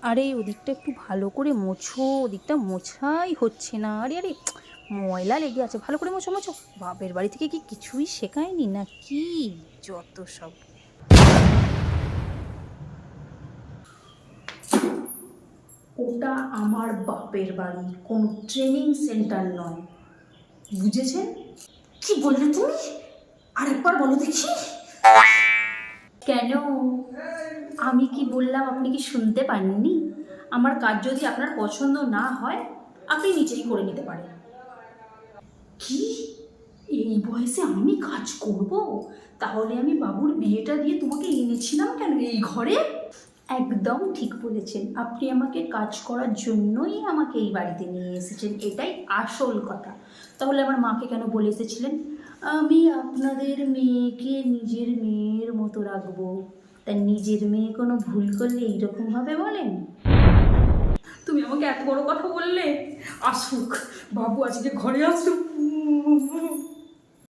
আরে ওদিকটা একটু ভালো করে মোছো, ওদিকটা মোছাই হচ্ছে না। আরে আরে ময়লা লেগে আছে, ভালো করে মোছো মোছো। বাপের বাড়ি থেকে কি কিছুই শেখায়নি না কি? যত সব। ওটা আমার বাপের বাড়ি, কোনো ট্রেনিং সেন্টার নয়, বুঝেছেন? কি বললে তুমি? আরেকবার বলো দেখি। কেন? আমি কি বললাম আপনি কি শুনতে পাননি? আমার কাজ যদি আপনার পছন্দ না হয়, আপনি নিজেই করে নিতে পারেন। কি? এই বয়সে আমি কাজ করব? তাহলে আমি বাবুর বিয়েটা দিয়ে তোমাকে এনেছিলাম কেন এই ঘরে? একদম ঠিক বলেছেন, আপনি আমাকে কাজ করার জন্যই আমাকে এই বাড়িতে নিয়ে এসেছেন, এটাই আসল কথা। তাহলে আমার মাকে কেন বলে এসেছিলেন আমি আপনাদের মেয়েকে নিজের মেয়ের মতো রাখবো? তা নিজের মেয়ে কোনো ভুল করলে এইরকমভাবে বলেন? তুমি আমাকে এত বড় কথা বললে। আসুক বাবু, আজকে ঘরে আসুক।